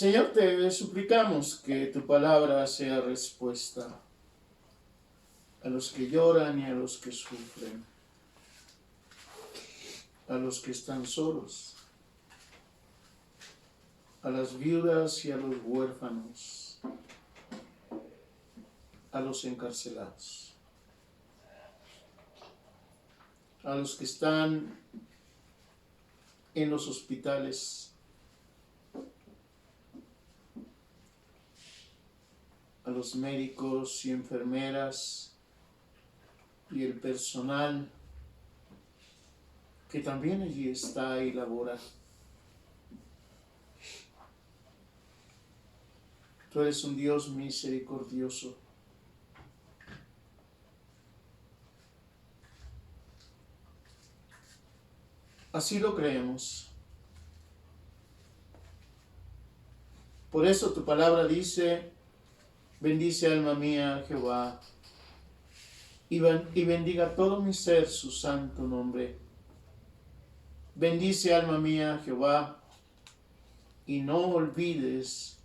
Señor, te suplicamos que tu palabra sea respuesta a los que lloran y a los que sufren, a los que están solos, a las viudas y a los huérfanos, a los encarcelados, a los que están en los hospitales, a los médicos y enfermeras y el personal que también allí está y labora. Tú eres un Dios misericordioso. Así lo creemos. Por eso tu palabra dice: bendice alma mía a Jehová, y bendiga todo mi ser su santo nombre. Bendice alma mía a Jehová, y no olvides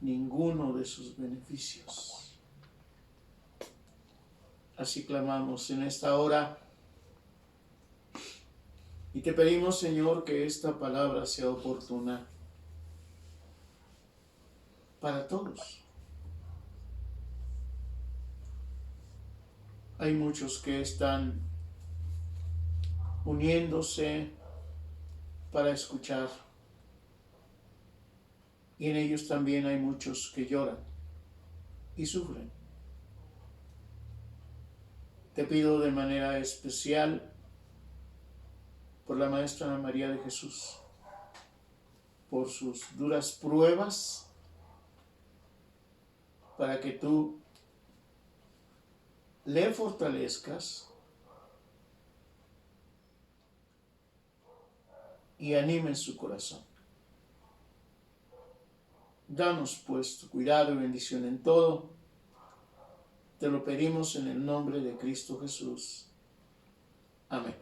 ninguno de sus beneficios. Así clamamos en esta hora, y te pedimos, Señor, que esta palabra sea oportuna para todos. Hay muchos que están uniéndose para escuchar, y en ellos también hay muchos que lloran y sufren. Te pido de manera especial por la maestra Ana María de Jesús, por sus duras pruebas, para que tú le fortalezcas y animes su corazón. Danos pues tu cuidado y bendición en todo. Te lo pedimos en el nombre de Cristo Jesús. Amén.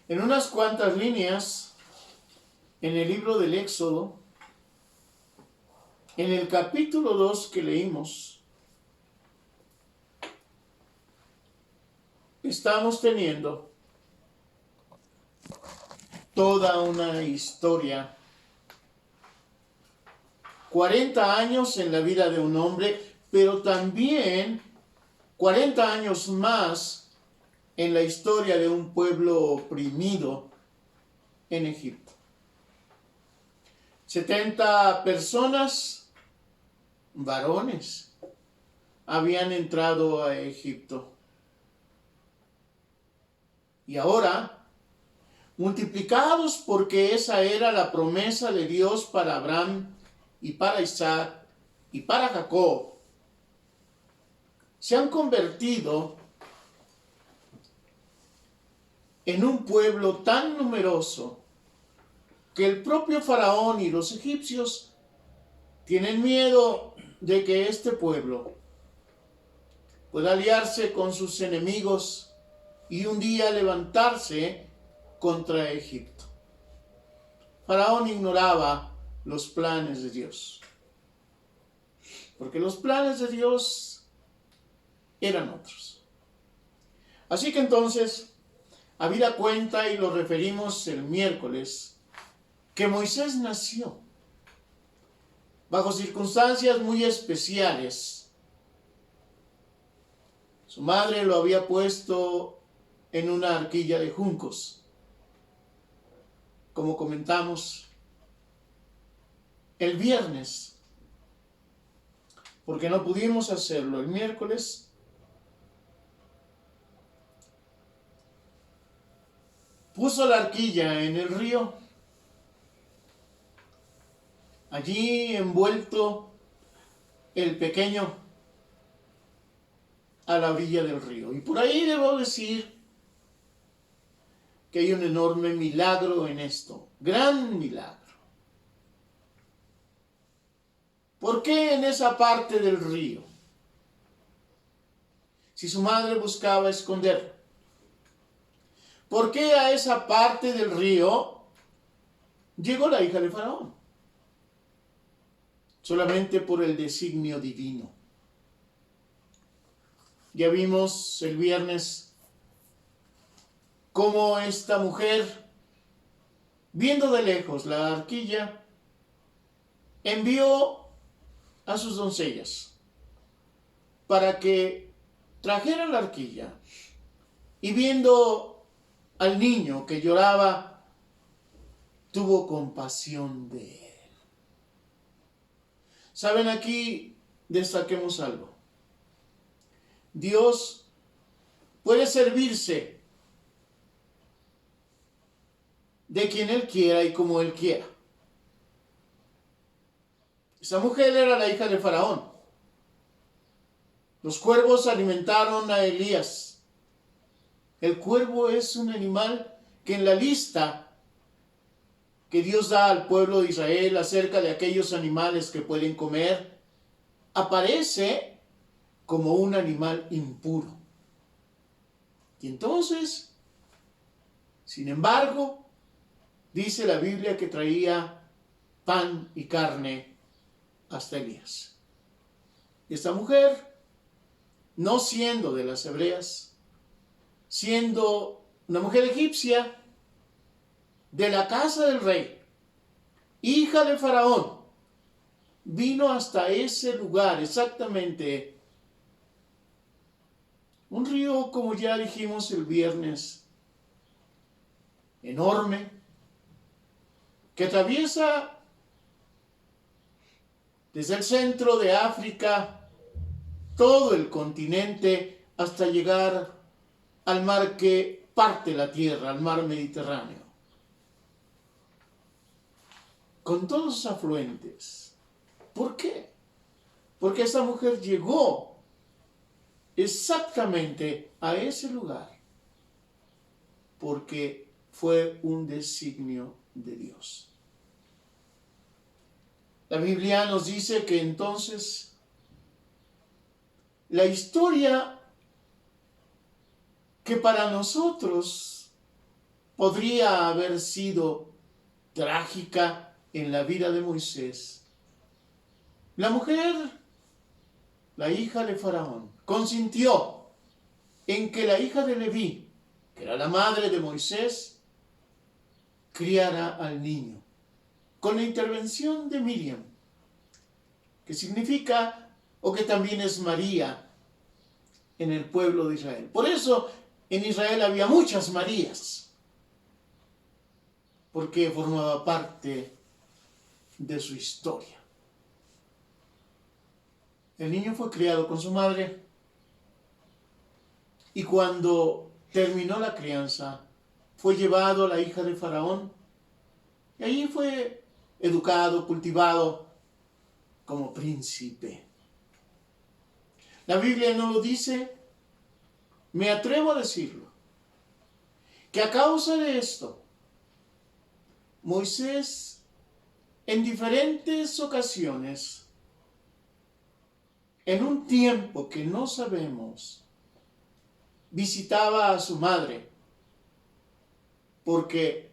En unas cuantas líneas, en el libro del Éxodo, en el capítulo 2 que leímos, estamos teniendo toda una historia. 40 años en la vida de un hombre, pero también 40 años más en la historia de un pueblo oprimido en Egipto. 70 personas, varones, habían entrado a Egipto. Y ahora, multiplicados porque esa era la promesa de Dios para Abraham y para Isaac y para Jacob, se han convertido en un pueblo tan numeroso que el propio faraón y los egipcios tienen miedo de que este pueblo pueda aliarse con sus enemigos y un día levantarse contra Egipto. Faraón ignoraba los planes de Dios, porque los planes de Dios eran otros. Así que entonces, habida cuenta, y lo referimos el miércoles, que Moisés nació bajo circunstancias muy especiales. Su madre lo había puesto en una arquilla de juncos, como comentamos el viernes, porque no pudimos hacerlo el miércoles. Puso la arquilla en el río, allí envuelto el pequeño a la orilla del río. Y por ahí debo decir que hay un enorme milagro en esto, gran milagro. ¿Por qué en esa parte del río? Si su madre buscaba esconderlo. ¿Por qué a esa parte del río llegó la hija de Faraón? Solamente por el designio divino. Ya vimos el viernes cómo esta mujer, viendo de lejos la arquilla, envió a sus doncellas para que trajeran la arquilla, y viendo al niño que lloraba, tuvo compasión de él. ¿Saben? Aquí destaquemos algo. Dios puede servirse de quien Él quiera y como Él quiera. Esa mujer era la hija de Faraón. Los cuervos alimentaron a Elías. El cuervo es un animal que en la lista que Dios da al pueblo de Israel acerca de aquellos animales que pueden comer, aparece como un animal impuro. Y entonces, sin embargo, dice la Biblia que traía pan y carne hasta Elías. Y esta mujer, no siendo de las hebreas, siendo una mujer egipcia, de la casa del rey, hija de Faraón, vino hasta ese lugar, exactamente un río, como ya dijimos el viernes, enorme, que atraviesa desde el centro de África todo el continente hasta llegar al mar que parte la tierra, al mar Mediterráneo, con todos sus afluentes. ¿Por qué? Porque esta mujer llegó exactamente a ese lugar porque fue un designio de Dios. La Biblia nos dice que entonces la historia que para nosotros podría haber sido trágica en la vida de Moisés, la mujer, la hija de Faraón, consintió en que la hija de Leví, que era la madre de Moisés, criara al niño, con la intervención de Miriam, que significa, o que también es María, en el pueblo de Israel. Por eso en Israel había muchas Marías, porque formaba parte de su historia. El niño fue criado con su madre, y cuando terminó la crianza, fue llevado a la hija de Faraón, y allí fue educado, cultivado como príncipe. La Biblia no lo dice, me atrevo a decirlo, que a causa de esto, Moisés en diferentes ocasiones, en un tiempo que no sabemos, visitaba a su madre, porque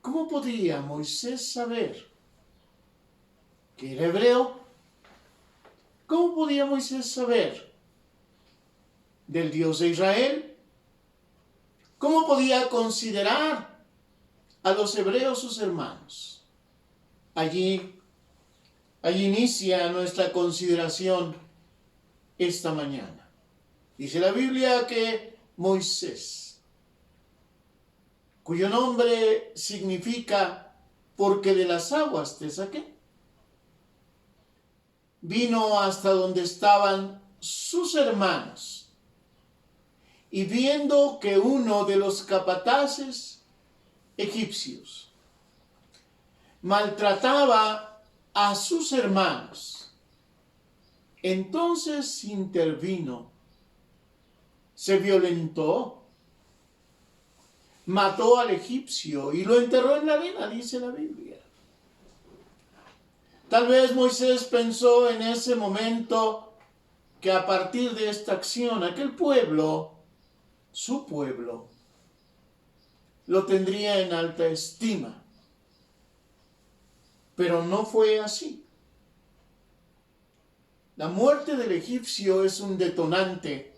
¿cómo podía Moisés saber que era hebreo? ¿Cómo podía Moisés saber del Dios de Israel? ¿Cómo podía considerar a los hebreos sus hermanos? Allí inicia nuestra consideración esta mañana. Dice la Biblia que Moisés, cuyo nombre significa porque de las aguas te saqué, vino hasta donde estaban sus hermanos, y viendo que uno de los capataces egipcios maltrataba a sus hermanos, entonces intervino, se violentó, mató al egipcio y lo enterró en la arena, dice la Biblia. Tal vez Moisés pensó en ese momento que a partir de esta acción, aquel pueblo, su pueblo, lo tendría en alta estima. Pero no fue así. La muerte del egipcio es un detonante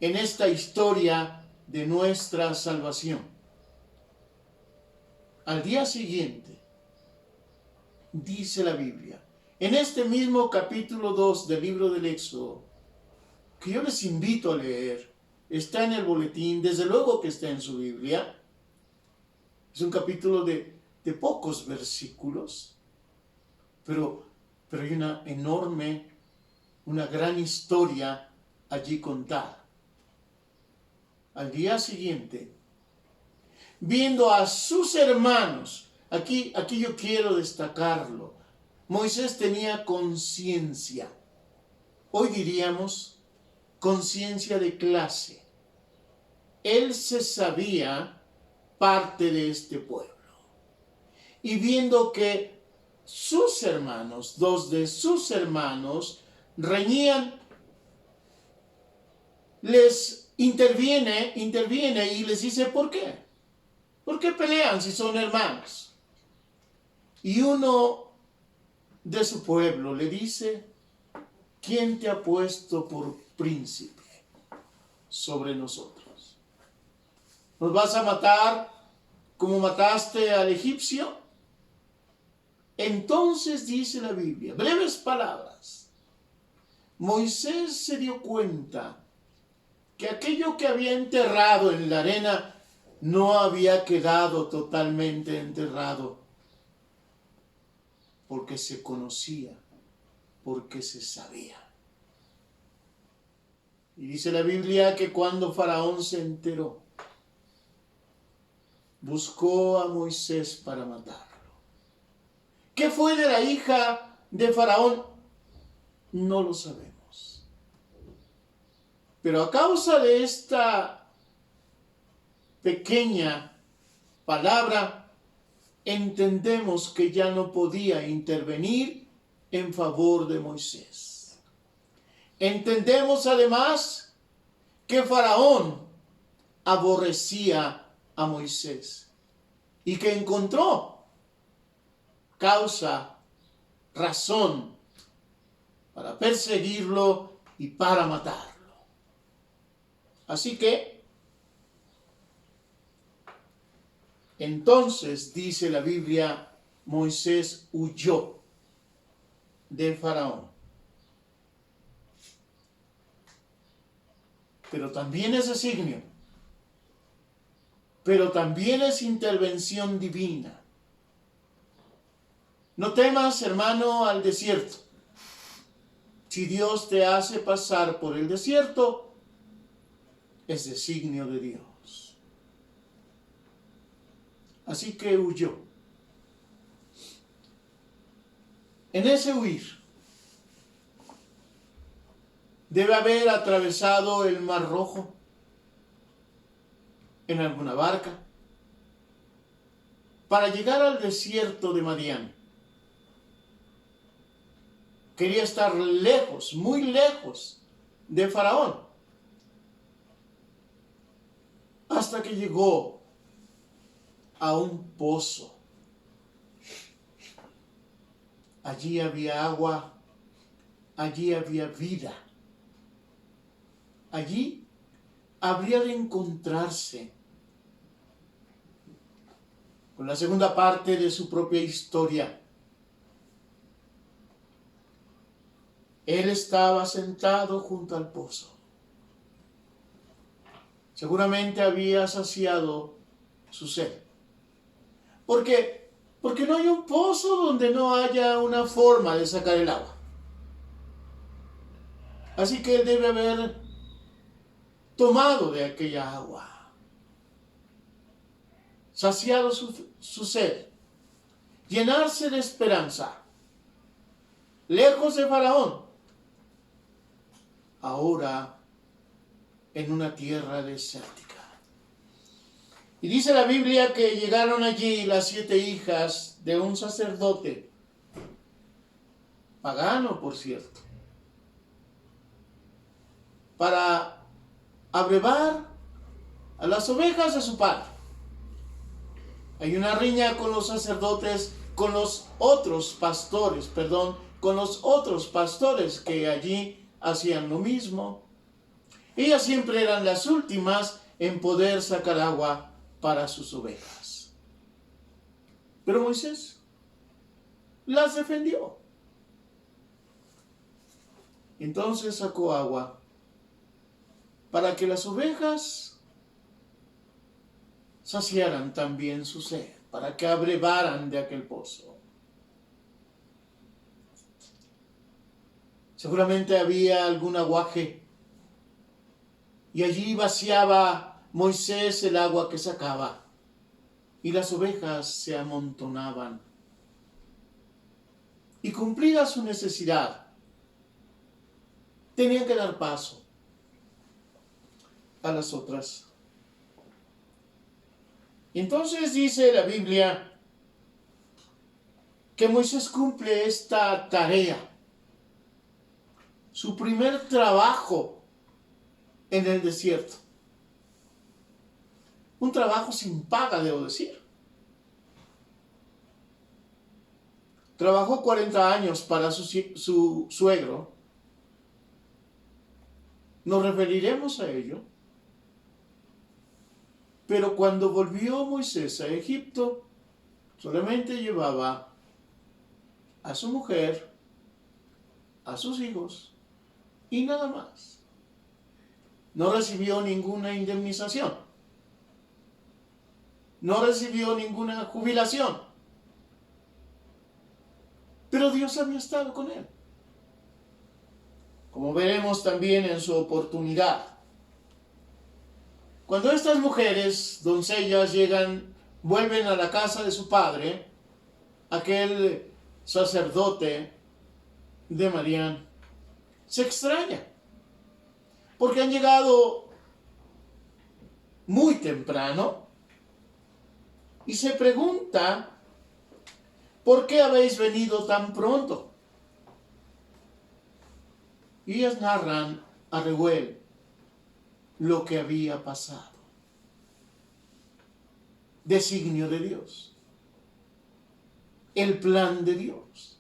en esta historia de nuestra salvación. Al día siguiente, dice la Biblia, en este mismo capítulo 2 del libro del Éxodo, que yo les invito a leer, está en el boletín, desde luego que está en su Biblia. Es un capítulo de pocos versículos, pero hay una gran historia allí contada. Al día siguiente, viendo a sus hermanos, aquí yo quiero destacarlo, Moisés tenía conciencia, hoy diríamos conciencia de clase. Él se sabía parte de este pueblo. Y viendo que sus hermanos, dos de sus hermanos, reñían, les interviene y les dice, ¿por qué? ¿Por qué pelean si son hermanos? Y uno de su pueblo le dice, ¿quién te ha puesto por príncipe sobre nosotros? ¿Nos vas a matar como mataste al egipcio? Entonces dice la Biblia, breves palabras, Moisés se dio cuenta que aquello que había enterrado en la arena no había quedado totalmente enterrado, porque se conocía, porque se sabía. Y dice la Biblia que cuando Faraón se enteró, buscó a Moisés para matarlo. ¿Qué fue de la hija de Faraón? No lo sabemos. Pero a causa de esta pequeña palabra, entendemos que ya no podía intervenir en favor de Moisés. Entendemos además que Faraón aborrecía a Moisés y que encontró causa, razón para perseguirlo y para matarlo. Así que, entonces, dice la Biblia, Moisés huyó de Faraón. Pero también es designio, pero también es intervención divina. No temas, hermano, al desierto. Si Dios te hace pasar por el desierto, es designio de Dios. Así que huyó. En ese huir, debe haber atravesado el Mar Rojo en alguna barca para llegar al desierto de Madián. Quería estar lejos, muy lejos de Faraón. Hasta que llegó a un pozo. Allí había agua, allí había vida. Allí habría de encontrarse con la segunda parte de su propia historia. Él estaba sentado junto al pozo. Seguramente había saciado su sed. Porque no hay un pozo donde no haya una forma de sacar el agua. Así que él debe haber tomado de aquella agua, saciado su sed, llenarse de esperanza, lejos de Faraón, ahora en una tierra desértica. Y dice la Biblia que llegaron allí las 7 hijas de un sacerdote, pagano por cierto, para abrevar a las ovejas de su padre. Hay una riña con los sacerdotes, con los otros pastores que allí hacían lo mismo. Ellas siempre eran las últimas en poder sacar agua para sus ovejas. Pero Moisés las defendió. Entonces sacó agua para que las ovejas saciaran también su sed, para que abrevaran de aquel pozo. Seguramente había algún aguaje y allí vaciaba Moisés el agua que sacaba y las ovejas se amontonaban. Y cumplida su necesidad, tenían que dar paso a las otras. Y entonces dice la Biblia que Moisés cumple esta tarea, su primer trabajo en el desierto. Un trabajo sin paga, debo decir. Trabajó 40 años para su suegro. Nos referiremos a ello. Pero cuando volvió Moisés a Egipto, solamente llevaba a su mujer, a sus hijos y nada más. No recibió ninguna indemnización. No recibió ninguna jubilación. Pero Dios había estado con él. Como veremos también en su oportunidad. Cuando estas mujeres, doncellas, vuelven a la casa de su padre, aquel sacerdote de Madián, se extraña, porque han llegado muy temprano y se pregunta, ¿por qué habéis venido tan pronto? Y ellas narran a Reuel lo que había pasado. Designio de Dios. El plan de Dios.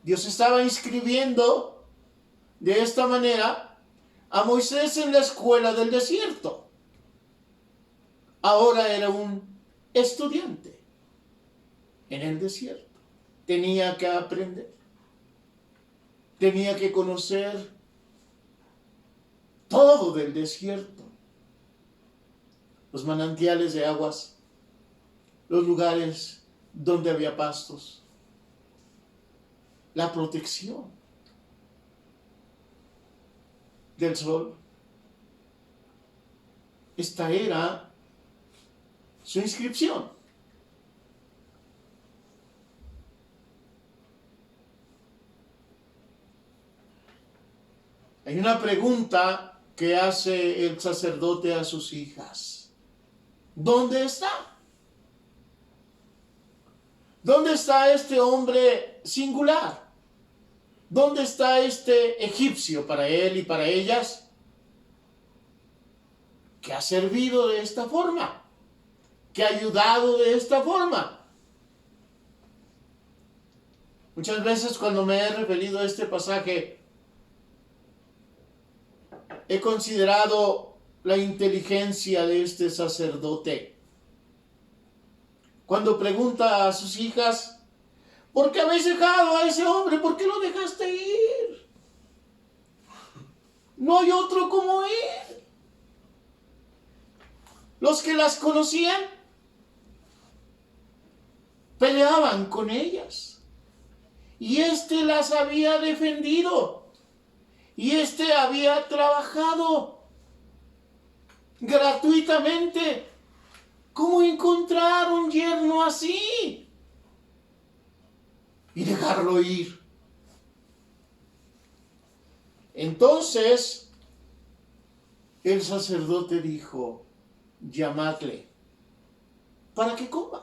Dios estaba inscribiendo de esta manera a Moisés en la escuela del desierto. Ahora era un estudiante en el desierto. Tenía que aprender. Tenía que conocer todo del desierto. Los manantiales de aguas, los lugares donde había pastos, la protección del sol. Esta era su inscripción. Hay una pregunta que hace el sacerdote a sus hijas. ¿Dónde está? ¿Dónde está este hombre singular? ¿Dónde está este egipcio para él y para ellas que ha servido de esta forma? Que ha ayudado de esta forma. Muchas veces cuando me he referido a este pasaje, he considerado la inteligencia de este sacerdote. Cuando pregunta a sus hijas, ¿por qué habéis dejado a ese hombre? ¿Por qué lo dejaste ir? No hay otro como él. Los que las conocían peleaban con ellas. Y éste las había defendido. Y éste había trabajado gratuitamente. ¿Cómo encontrar un yerno así? Y dejarlo ir. Entonces, el sacerdote dijo, llamadle para que coma.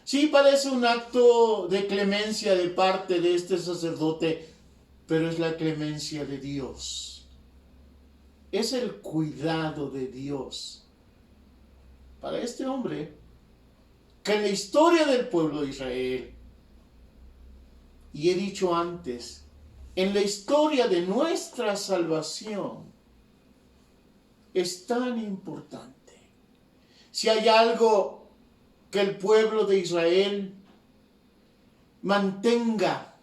Sí, parece un acto de clemencia de parte de este sacerdote, pero es la clemencia de Dios. es el cuidado de Dios para este hombre que en la historia del pueblo de Israel, y he dicho antes, en la historia de nuestra salvación, es tan importante. Si hay algo que el pueblo de Israel mantenga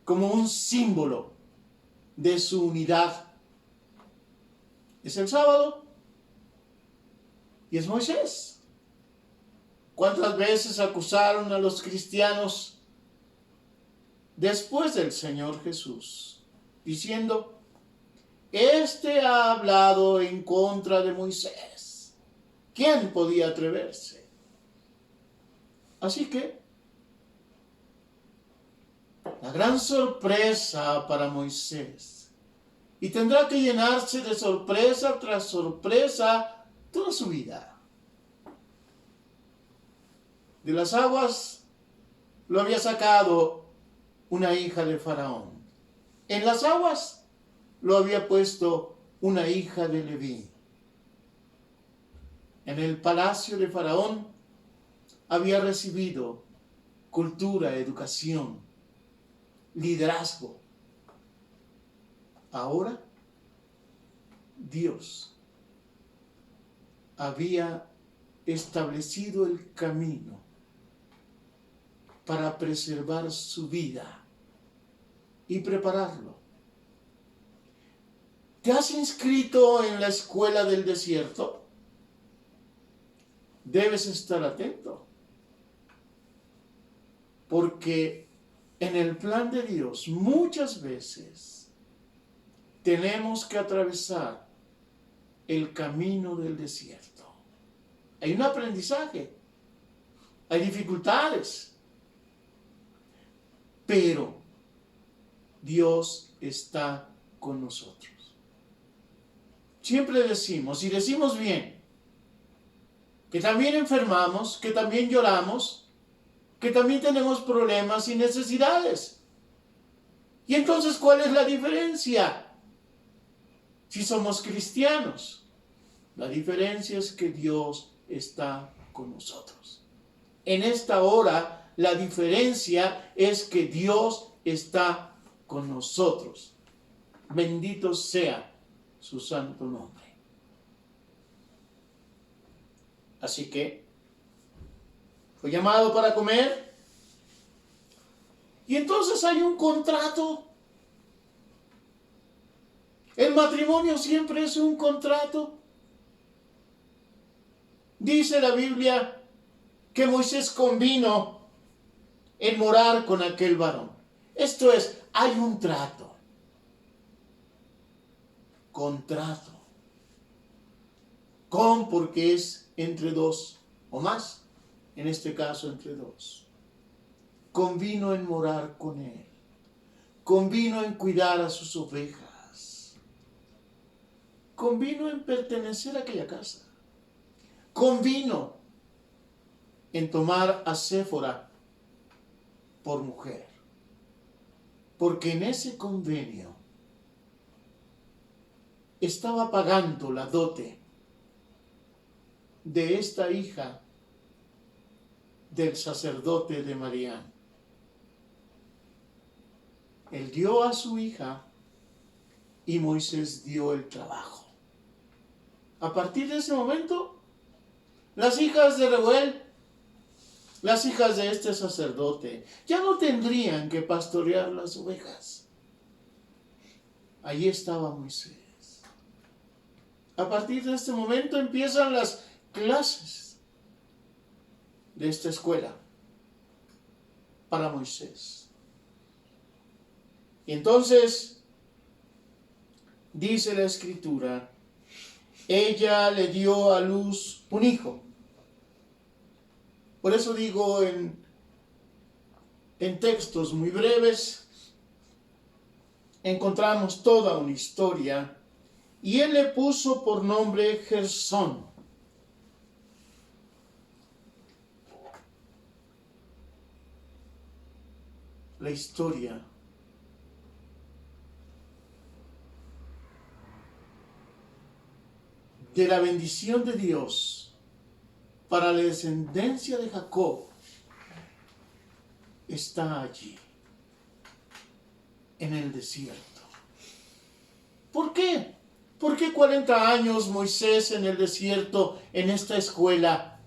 como un símbolo de su unidad, es el sábado y es Moisés. ¿Cuántas veces acusaron a los cristianos después del Señor Jesús, diciendo: este ha hablado en contra de Moisés? ¿Quién podía atreverse? Así que la gran sorpresa para Moisés, y tendrá que llenarse de sorpresa tras sorpresa toda su vida. De las aguas lo había sacado una hija de Faraón. En las aguas lo había puesto una hija de Leví. En el palacio de Faraón había recibido cultura, educación, liderazgo. Ahora Dios había establecido el camino para preservar su vida y prepararlo. ¿Te has inscrito en la escuela del desierto? Debes estar atento, porque en el plan de Dios muchas veces tenemos que atravesar el camino del desierto. Hay un aprendizaje, hay dificultades, pero Dios está con nosotros. Siempre decimos, y decimos bien, que también enfermamos, que también lloramos, que también tenemos problemas y necesidades. Y entonces, ¿cuál es la diferencia? Si somos cristianos, la diferencia es que Dios está con nosotros. En esta hora, la diferencia es que Dios está con nosotros. Bendito sea su santo nombre. Así que fue llamado para comer. Y entonces hay un contrato. El matrimonio siempre es un contrato. Dice la Biblia que Moisés convino en morar con aquel varón. Esto es, hay un trato. Contrato. Con, porque es entre dos o más. En este caso, entre dos. Convino en morar con él. Convino en cuidar a sus ovejas. Convino en pertenecer a aquella casa. Convino en tomar a Séfora por mujer. Porque en ese convenio estaba pagando la dote de esta hija del sacerdote de Madián. Él dio a su hija y Moisés dio el trabajo. A partir de ese momento, las hijas de Reuel, las hijas de este sacerdote, ya no tendrían que pastorear las ovejas. Allí estaba Moisés. A partir de este momento empiezan las clases de esta escuela para Moisés. Y entonces, dice la Escritura, ella le dio a luz un hijo. Por eso digo en textos muy breves, encontramos toda una historia, y él le puso por nombre Gersón. La historia de la bendición de Dios para la descendencia de Jacob está allí, en el desierto. ¿Por qué? ¿Por qué 40 años Moisés en el desierto, en esta escuela?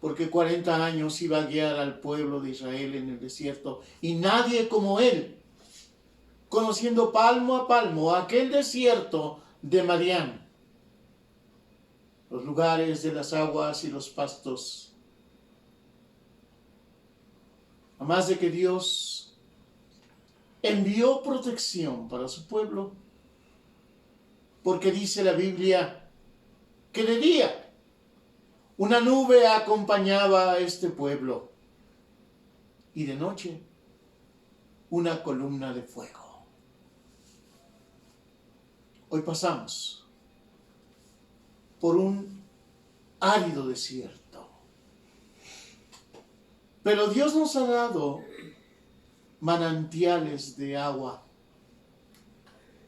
Porque 40 años iba a guiar al pueblo de Israel en el desierto, y nadie como él, conociendo palmo a palmo aquel desierto de Madián, los lugares de las aguas y los pastos. Además de que Dios envió protección para su pueblo, porque dice la Biblia que de día una nube acompañaba a este pueblo y de noche una columna de fuego. Hoy pasamos por un árido desierto, pero Dios nos ha dado manantiales de agua,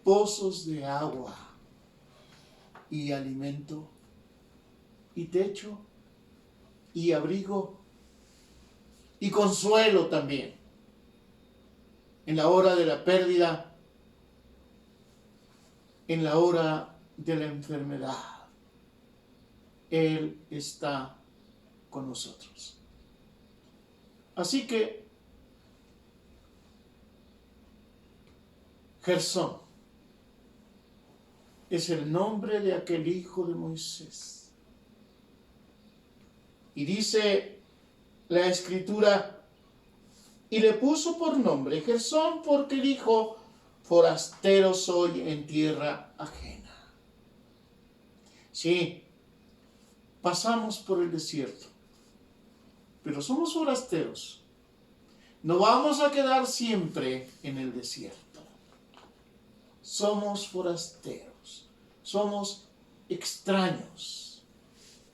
pozos de agua y alimento y techo y abrigo y consuelo también en la hora de la pérdida, en la hora de la enfermedad. Él está con nosotros. Así que Gersón es el nombre de aquel hijo de Moisés. Y dice la Escritura, y le puso por nombre Gersón porque dijo, forastero soy en tierra ajena. Sí, pasamos por el desierto, pero somos forasteros. No vamos a quedar siempre en el desierto. Somos forasteros, somos extraños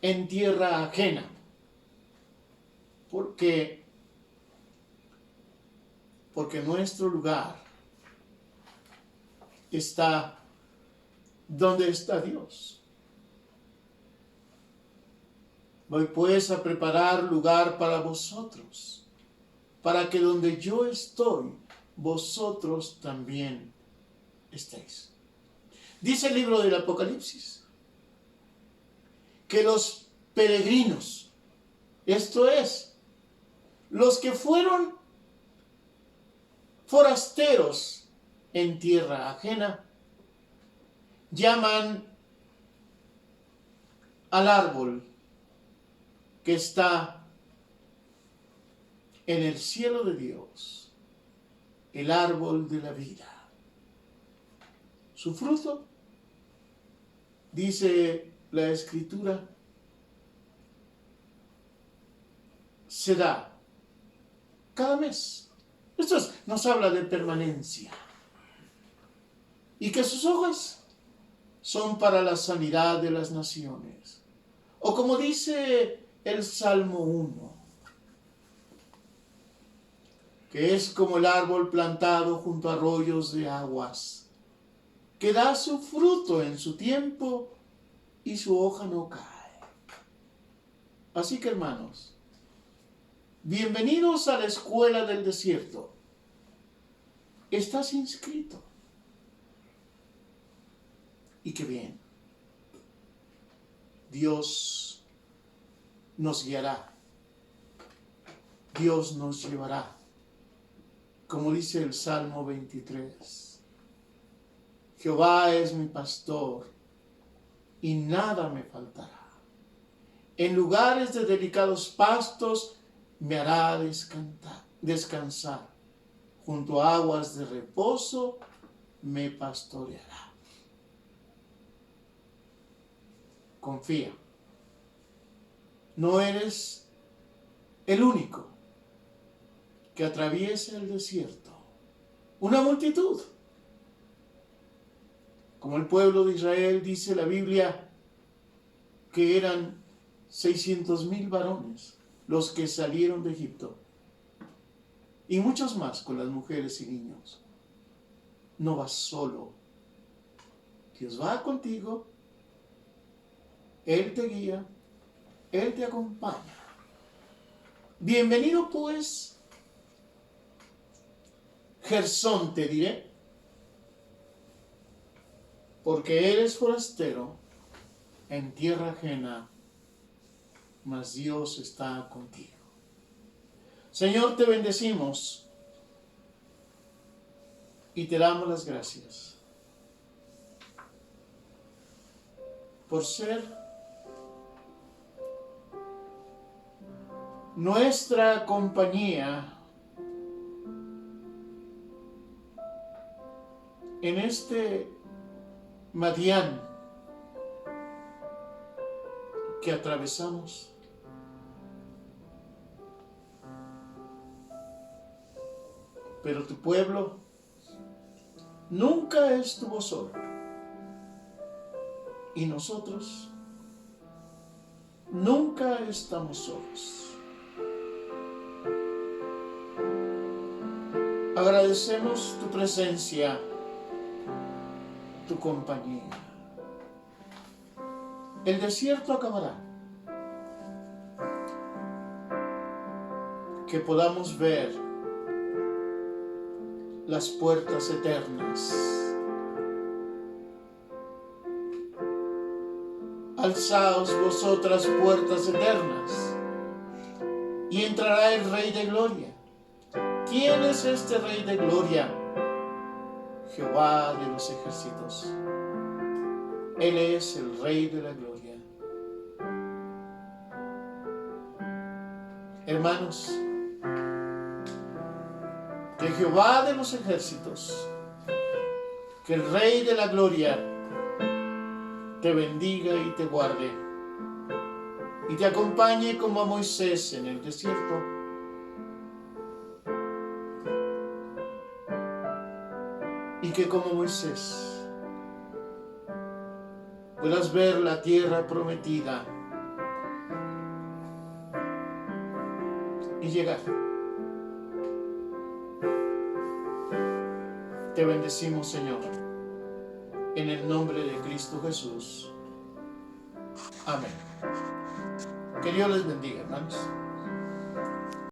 en tierra ajena, porque nuestro lugar está donde está Dios. Voy pues a preparar lugar para vosotros, para que donde yo estoy, vosotros también estéis. Dice el libro del Apocalipsis que los peregrinos, esto es, los que fueron forasteros en tierra ajena, llaman al árbol que está en el cielo de Dios, el árbol de la vida. Su fruto, dice la Escritura, se da cada mes. Esto nos habla de permanencia. Y que sus hojas son para la sanidad de las naciones. O como dice el Salmo 1, que es como el árbol plantado junto a arroyos de aguas, que da su fruto en su tiempo y su hoja no cae. Así que, hermanos, bienvenidos a la escuela del desierto. Estás inscrito. Y qué bien. Dios nos guiará. Dios nos llevará. Como dice el Salmo 23. Jehová es mi pastor y nada me faltará. En lugares de delicados pastos me hará descansar. Junto a aguas de reposo me pastoreará. Confía. No eres el único que atraviesa el desierto. Una multitud. Como el pueblo de Israel, dice la Biblia, que eran 600,000 varones los que salieron de Egipto. Y muchos más con las mujeres y niños. No vas solo. Dios va contigo, Él te guía, Él te acompaña. Bienvenido pues, Gersón te diré, porque eres forastero en tierra ajena, mas Dios está contigo. Señor, te bendecimos y te damos las gracias por ser nuestra compañía en este Madián que atravesamos. Pero tu pueblo nunca estuvo solo. Y nosotros nunca estamos solos. Agradecemos tu presencia, tu compañía. El desierto acabará. Que podamos ver las puertas eternas. Alzaos vosotras puertas eternas, y entrará el Rey de Gloria. ¿Quién es este Rey de Gloria? Jehová de los ejércitos. Él es el Rey de la Gloria. Hermanos, que Jehová de los ejércitos, que el Rey de la Gloria, te bendiga y te guarde, y te acompañe como a Moisés en el desierto. Y que como Moisés puedas ver la tierra prometida y llegar. Te bendecimos, Señor, en el nombre de Cristo Jesús. Amén. Que Dios les bendiga, hermanos.